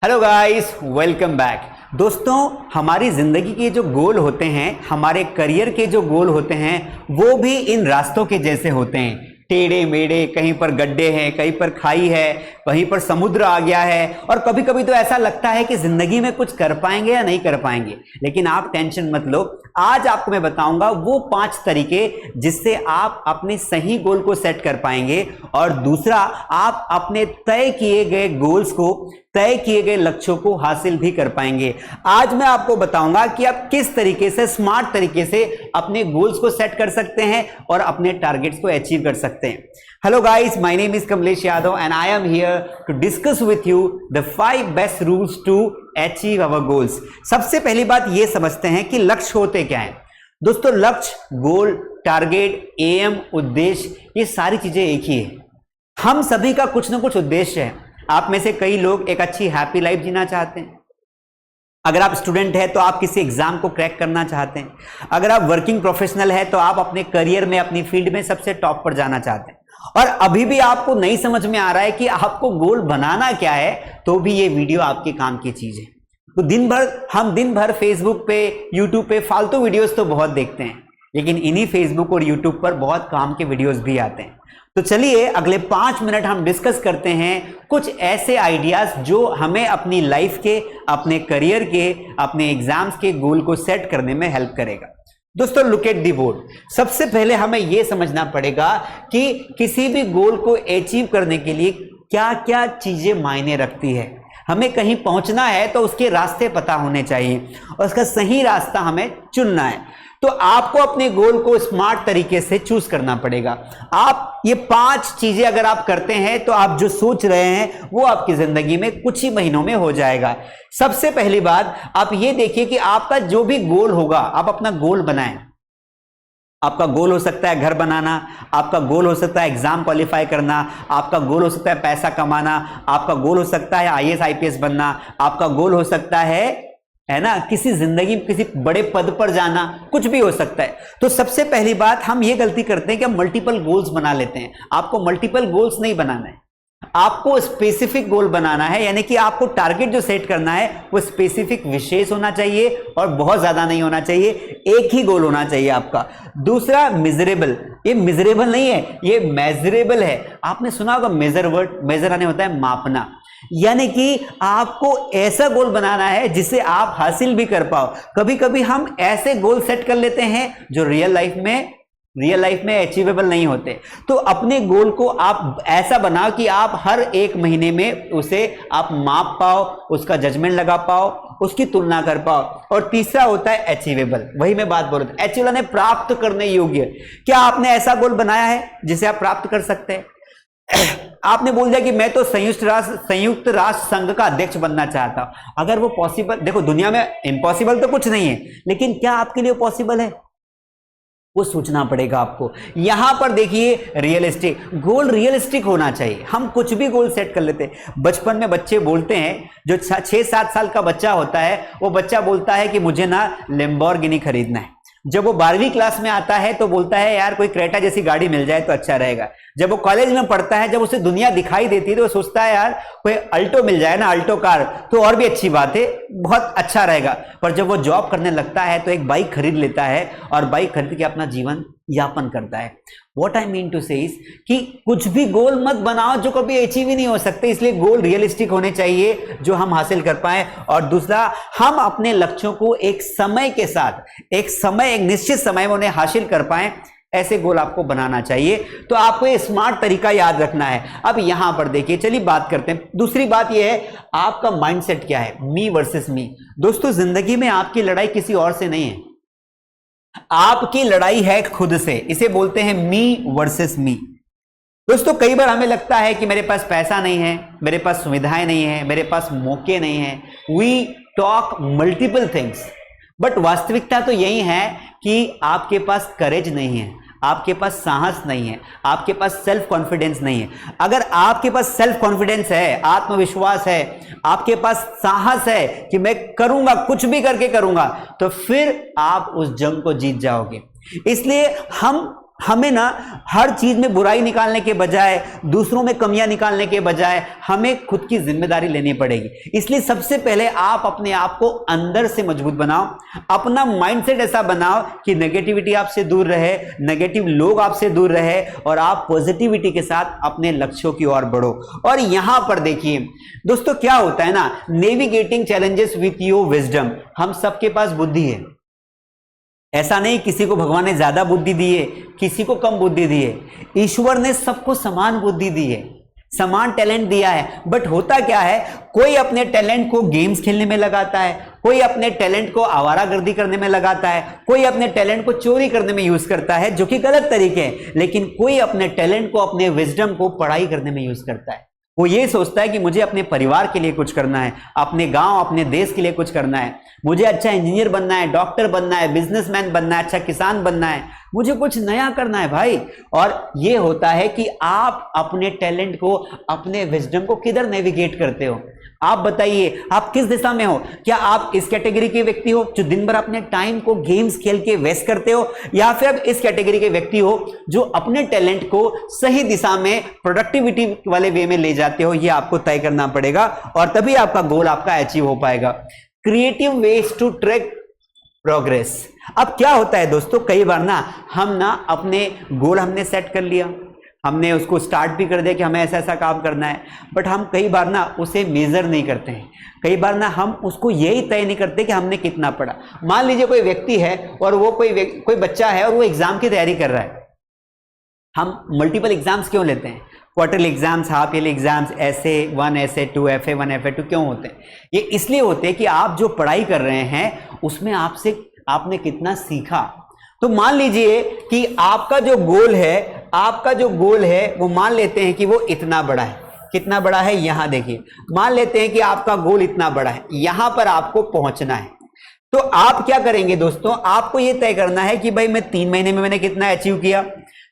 Hello guys, welcome back. दोस्तों, हमारी जिंदगी के जो गोल होते हैं, हमारे करियर के जो गोल होते हैं, वो भी इन रास्तों के जैसे होते हैं। टेढ़े मेढ़े, कहीं पर गड्ढे हैं, कहीं पर खाई है, कहीं पर समुद्र आ गया है। और कभी कभी तो ऐसा लगता है कि जिंदगी में कुछ कर पाएंगे या नहीं कर पाएंगे। लेकिन आप टेंशन मत लो, आज आपको मैं बताऊंगा वो 5 तरीके जिससे आप अपने सही गोल को सेट कर पाएंगे। और दूसरा, आप अपने तय किए गए गोल्स को, तय किए गए लक्ष्यों को हासिल भी कर पाएंगे। आज मैं आपको बताऊंगा कि आप किस तरीके से, स्मार्ट तरीके से अपने गोल्स को सेट कर सकते हैं और अपने टारगेट्स को अचीव कर सकते हैं। Hello guys, my name is Kamlesh Yadav and I am here to discuss with you the 5 best rules to achieve our goals. सबसे पहली बात यह समझते हैं कि लक्ष्य होते क्या है। दोस्तों, लक्ष्य, गोल, टारगेट, एम, उद्देश्य, ये सारी चीजें एक ही है। हम सभी का कुछ ना कुछ उद्देश्य है। आप में से कई लोग एक अच्छी हैप्पी लाइफ जीना चाहते हैं। अगर आप स्टूडेंट हैं तो आप किसी एग्जाम को क्रैक करना चाहते हैं। अगर आप वर्किंग प्रोफेशनल है तो आप अपने करियर में, अपनी फील्ड में सबसे टॉप पर जाना चाहते हैं। और अभी भी आपको नहीं समझ में आ रहा है कि आपको गोल बनाना क्या है, तो भी ये वीडियो आपके काम की चीज है। तो हम दिन भर फेसबुक पे, यूट्यूब पे फालतू वीडियोस तो बहुत देखते हैं, लेकिन इन्हीं फेसबुक और यूट्यूब पर बहुत काम के वीडियोस भी आते हैं। तो चलिए अगले 5 मिनट हम डिस्कस करते हैं कुछ ऐसे आइडियाज जो हमें अपनी लाइफ के, अपने करियर के, अपने एग्जाम्स के गोल को सेट करने में हेल्प करेगा। दोस्तों, लुक एट दी बोर्ड। सबसे पहले हमें यह समझना पड़ेगा कि किसी भी गोल को अचीव करने के लिए क्या क्या चीजें मायने रखती है। हमें कहीं पहुंचना है तो उसके रास्ते पता होने चाहिए और उसका सही रास्ता हमें चुनना है। तो आपको अपने गोल को स्मार्ट तरीके से चूज करना पड़ेगा। आप ये 5 चीजें अगर आप करते हैं तो आप जो सोच रहे हैं वो आपकी जिंदगी में कुछ ही महीनों में हो जाएगा। सबसे पहली बात, आप ये देखिए कि आपका जो भी गोल होगा, आप अपना गोल बनाएं। आपका गोल हो सकता है घर बनाना, आपका गोल हो सकता है एग्जाम क्वालिफाई करना, आपका गोल हो सकता है पैसा कमाना, आपका गोल हो सकता है IAS IPS बनना, आपका गोल हो सकता है ना, किसी जिंदगी में किसी बड़े पद पर जाना, कुछ भी हो सकता है। तो सबसे पहली बात, हम ये गलती करते हैं कि हम मल्टीपल गोल्स बना लेते हैं। आपको मल्टीपल गोल्स नहीं बनाना है, आपको स्पेसिफिक गोल बनाना है। यानी कि आपको टारगेट जो सेट करना है वो स्पेसिफिक, विशेष होना चाहिए और बहुत ज्यादा नहीं होना चाहिए। एक ही गोल होना चाहिए आपका। दूसरा, मेजरेबल। ये मेजरेबल नहीं है, ये मेजरेबल है। आपने सुना होगा मेजर वर्ड, मेजर आने होता है मापना। यानी कि आपको ऐसा गोल बनाना है जिसे आप हासिल भी कर पाओ। कभी कभी हम ऐसे गोल सेट कर लेते हैं जो रियल लाइफ में अचीवेबल नहीं होते। तो अपने गोल को आप ऐसा बनाओ कि आप हर एक महीने में उसे आप माप पाओ, उसका जजमेंट लगा पाओ, उसकी तुलना कर पाओ। और तीसरा होता है अचीवेबल। वही मैं बात बोल रहा था, अचीवेबल है प्राप्त करने योग्य। क्या आपने ऐसा गोल बनाया है जिसे आप प्राप्त कर सकते हैं? आपने बोल दिया कि मैं तो संयुक्त राष्ट्र संघ का अध्यक्ष बनना चाहता हूं। अगर वो पॉसिबल, देखो दुनिया में इम्पॉसिबल तो कुछ नहीं है, लेकिन क्या आपके लिए पॉसिबल है, वो सोचना पड़ेगा आपको। यहां पर देखिए, रियलिस्टिक गोल, रियलिस्टिक होना चाहिए। हम कुछ भी गोल सेट कर लेते हैं। बचपन में बच्चे बोलते हैं, जो 6-7 साल का बच्चा होता है, वो बच्चा बोलता है कि मुझे ना लैम्बोर्गिनी खरीदना है। जब वो 12वीं क्लास में आता है तो बोलता है यार कोई क्रेटा जैसी गाड़ी मिल जाए तो अच्छा रहेगा। जब वो कॉलेज में पढ़ता है, जब उसे दुनिया दिखाई देती है तो वो सोचता है यार कोई अल्टो मिल जाए ना, अल्टो कार, तो और भी अच्छी बात है, बहुत अच्छा रहेगा। पर जब वो जॉब करने लगता है तो एक बाइक खरीद लेता है और बाइक खरीद के अपना जीवन यापन करता है। What I mean to say is कि कुछ भी गोल मत बनाओ जो कभी अचीव ही नहीं हो सकते। इसलिए गोल रियलिस्टिक होने चाहिए जो हम हासिल कर पाए। और दूसरा, हम अपने लक्ष्यों को एक समय के साथ, एक निश्चित समय में उन्हें हासिल कर पाए, ऐसे गोल आपको बनाना चाहिए। तो आपको ये स्मार्ट तरीका याद रखना है। अब यहां पर देखिए, चलिए बात करते हैं। दूसरी बात यह है, आपका माइंडसेट क्या है, मी वर्सेस मी। दोस्तों, जिंदगी में आपकी लड़ाई किसी और से नहीं है, आपकी लड़ाई है खुद से। इसे बोलते हैं मी वर्सेस मी। दोस्तों, कई बार हमें लगता है कि मेरे पास पैसा नहीं है, मेरे पास सुविधाएं नहीं है, मेरे पास मौके नहीं है। We talk multiple things, but वास्तविकता तो यही है कि आपके पास करेज नहीं है, आपके पास साहस नहीं है, आपके पास सेल्फ कॉन्फिडेंस नहीं है। अगर आपके पास सेल्फ कॉन्फिडेंस है, आत्मविश्वास है, आपके पास साहस है कि मैं करूंगा, कुछ भी करके करूंगा, तो फिर आप उस जंग को जीत जाओगे। इसलिए हम हमें ना हर चीज में बुराई निकालने के बजाय, दूसरों में कमियां निकालने के बजाय हमें खुद की जिम्मेदारी लेनी पड़ेगी। इसलिए सबसे पहले आप अपने आप को अंदर से मजबूत बनाओ, अपना माइंडसेट ऐसा बनाओ कि नेगेटिविटी आपसे दूर रहे, नेगेटिव लोग आपसे दूर रहे और आप पॉजिटिविटी के साथ अपने लक्ष्यों की ओर बढ़ो। और यहां पर देखिए दोस्तों, क्या होता है ना, navigating challenges with your wisdom. हम सबके पास बुद्धि है, ऐसा नहीं किसी को भगवान ने ज्यादा बुद्धि दी है, किसी को कम बुद्धि दी है। ईश्वर ने सबको समान बुद्धि दी है, समान टैलेंट दिया है। बट होता क्या है, कोई अपने टैलेंट को गेम्स खेलने में लगाता है, कोई अपने टैलेंट को आवारागर्दी करने में लगाता है, कोई अपने टैलेंट को चोरी करने में यूज करता है, जो कि गलत तरीके हैं। लेकिन कोई अपने टैलेंट को, अपने विजडम को पढ़ाई करने में यूज करता है। वो ये सोचता है कि मुझे अपने परिवार के लिए कुछ करना है, अपने गांव, अपने देश के लिए कुछ करना है, मुझे अच्छा इंजीनियर बनना है, डॉक्टर बनना है, बिजनेसमैन बनना है, अच्छा किसान बनना है, मुझे कुछ नया करना है भाई। और ये होता है कि आप अपने टैलेंट को, अपने विजडम को किधर नेविगेट करते हो। आप बताइए, आप किस दिशा में हो? क्या आप इस कैटेगरी के व्यक्ति हो जो दिन भर अपने टाइम को गेम्स खेल के वेस्ट करते हो, या फिर आप इस कैटेगरी के व्यक्ति हो जो अपने टैलेंट को सही दिशा में, प्रोडक्टिविटी वाले वे में ले जाते हो? ये आपको तय करना पड़ेगा और तभी आपका गोल आपका अचीव हो पाएगा। Creative ways to track progress. अब क्या होता है दोस्तों, कई बार ना हम ना अपने गोल हमने सेट कर लिया, हमने उसको स्टार्ट भी कर दिया कि हमें ऐसा ऐसा काम करना है, बट हम कई बार ना उसे मेजर नहीं करते हैं। कई बार ना हम उसको यही तय नहीं करते कि हमने कितना पढ़ा। मान लीजिए कोई व्यक्ति है और वो कोई बच्चा है और वो एग्जाम की तैयारी कर रहा है। हम मल्टीपल एग्जाम्स क्यों लेते हैं? Quarterly exams, half yearly exams, ऐसे 1, ऐसे 2, FA1, FA2 क्यों होते हैं? ये इसलिए होते हैं कि आप जो पढ़ाई कर रहे हैं उसमें आपने कितना सीखा। तो मान लीजिए कि आपका जो गोल है वो मान लेते हैं कि वो इतना बड़ा है। कितना बड़ा है? यहां देखिए, मान लेते हैं कि आपका गोल इतना बड़ा है, यहां पर आपको पहुंचना है। तो आप क्या करेंगे दोस्तों, आपको ये तय करना है कि भाई मैं 3 महीने में मैंने कितना अचीव किया,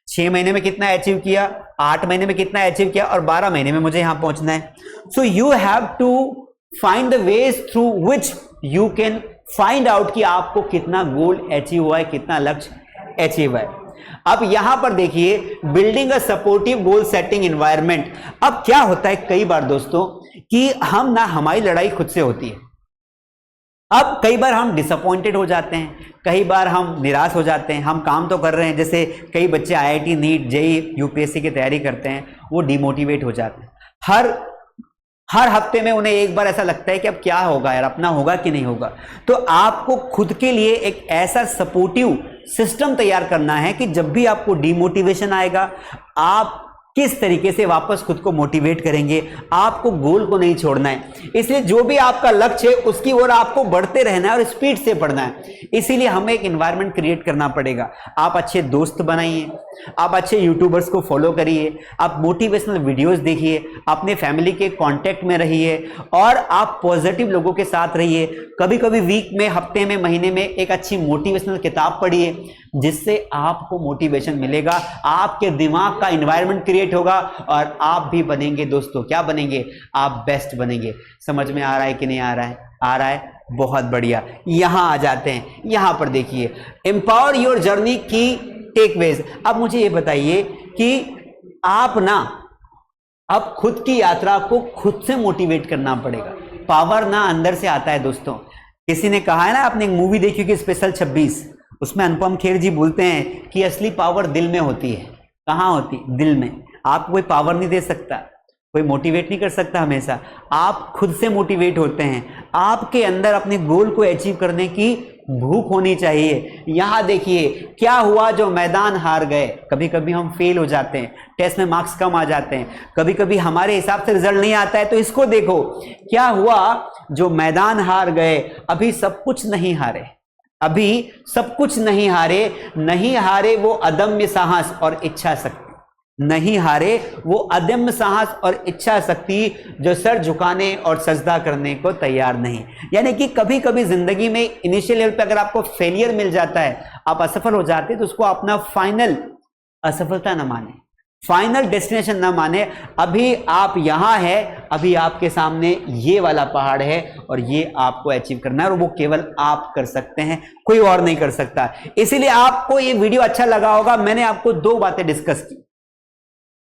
6 महीने में कितना अचीव किया, 8 महीने में कितना अचीव किया और 12 महीने में मुझे यहां पहुंचना है। So you have to find the ways through which you can find out कि आपको कितना गोल अचीव हुआ है, कितना लक्ष्य अचीव है। अब यहां पर देखिए, building a supportive goal setting environment. अब क्या होता है कई बार दोस्तों कि हमारी लड़ाई खुद से होती है। अब कई बार हम डिसअपॉइंटेड हो जाते हैं, कई बार हम निराश हो जाते हैं। हम काम तो कर रहे हैं, जैसे कई बच्चे IIT, नीट, JEE, UPSC की तैयारी करते हैं, वो डिमोटिवेट हो जाते हैं। हर हफ्ते में उन्हें एक बार ऐसा लगता है कि अब क्या होगा यार, अपना होगा कि नहीं होगा। तो आपको खुद के लिए एक ऐसा सपोर्टिव सिस्टम तैयार करना है कि जब भी आपको डिमोटिवेशन आएगा, आप किस तरीके से वापस खुद को मोटिवेट करेंगे। आपको गोल को नहीं छोड़ना है। इसलिए जो भी आपका लक्ष्य है उसकी ओर आपको बढ़ते रहना है और स्पीड से बढ़ना है। इसीलिए हमें एक एनवायरनमेंट क्रिएट करना पड़ेगा। आप अच्छे दोस्त बनाइए, आप अच्छे यूट्यूबर्स को फॉलो करिए, आप मोटिवेशनल वीडियोस देखिए, अपने फैमिली के कांटेक्ट में रहिए और आप पॉजिटिव लोगों के साथ रहिए। कभी कभी वीक में, हफ्ते में, महीने में एक अच्छी मोटिवेशनल किताब पढ़िए, जिससे आपको मोटिवेशन मिलेगा, आपके दिमाग का एनवायरनमेंट क्रिएट होगा और आप भी बनेंगे दोस्तों। क्या बनेंगे? आप बेस्ट बनेंगे। समझ में आ रहा है कि नहीं आ रहा है? आ रहा है, बहुत बढ़िया। यहां आ जाते हैं, यहां पर देखिए, एम्पावर योर जर्नी की टेकअवेज। अब मुझे ये बताइए कि आप अब खुद की यात्रा को खुद से मोटिवेट करना पड़ेगा। पावर अंदर से आता है दोस्तों। किसी ने कहा है ना, आपने एक मूवी देखी कि स्पेशल 26, उसमें अनुपम खेर जी बोलते हैं कि असली पावर दिल में होती है। कहां होती? दिल में। आपको कोई पावर नहीं दे सकता, कोई मोटिवेट नहीं कर सकता। हमेशा आप खुद से मोटिवेट होते हैं। आपके अंदर अपने गोल को अचीव करने की भूख होनी चाहिए। यहां देखिए क्या हुआ, जो मैदान हार गए। कभी कभी हम फेल हो जाते हैं, टेस्ट में मार्क्स कम आ जाते हैं, कभी कभी हमारे हिसाब से रिजल्ट नहीं आता है। तो इसको देखो, क्या हुआ, जो मैदान हार गए, अभी सब कुछ नहीं हारे, अभी सब कुछ नहीं हारे। नहीं हारे वो अदम्य साहस और इच्छा शक्ति, नहीं हारे वो अदम्य साहस और इच्छा शक्ति जो सर झुकाने और सजदा करने को तैयार नहीं। यानी कि कभी कभी जिंदगी में इनिशियल लेवल पे अगर आपको फेलियर मिल जाता है, आप असफल हो जाते हैं, तो उसको अपना फाइनल असफलता न माने, फाइनल डेस्टिनेशन ना माने, अभी आप यहां है, अभी आपके सामने ये वाला पहाड़ है और ये आपको अचीव करना है और वो केवल आप कर सकते हैं, कोई और नहीं कर सकता। इसीलिए आपको ये वीडियो अच्छा लगा होगा। मैंने आपको दो बातें डिस्कस की।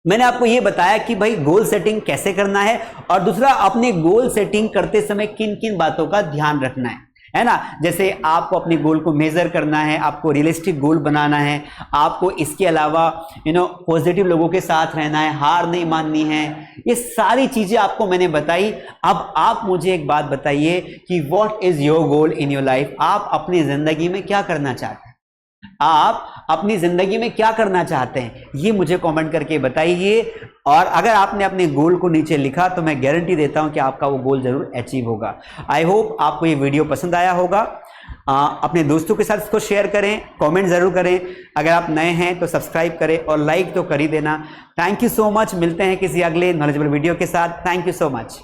मैंने आपको यह बताया कि भाई गोल सेटिंग कैसे करना है और दूसरा अपने गोल सेटिंग करते समय किन किन बातों का ध्यान रखना है ना। जैसे आपको अपने गोल को मेजर करना है, आपको रियलिस्टिक गोल बनाना है, आपको इसके अलावा पॉजिटिव लोगों के साथ रहना है, हार नहीं माननी है, ये सारी चीजें आपको मैंने बताई। अब आप मुझे एक बात बताइए कि what is your goal in your life. आप अपनी जिंदगी में क्या करना चाहते हैं? आप अपनी जिंदगी में क्या करना चाहते हैं, ये मुझे कमेंट करके बताइए। और अगर आपने अपने गोल को नीचे लिखा तो मैं गारंटी देता हूं कि आपका वो गोल जरूर अचीव होगा। आई होप आपको ये वीडियो पसंद आया होगा। अपने दोस्तों के साथ इसको शेयर करें, कमेंट जरूर करें। अगर आप नए हैं तो सब्सक्राइब करें और लाइक तो कर ही देना। Thank you so much. मिलते हैं किसी अगले नॉलेजेबल वीडियो के साथ। Thank you so much.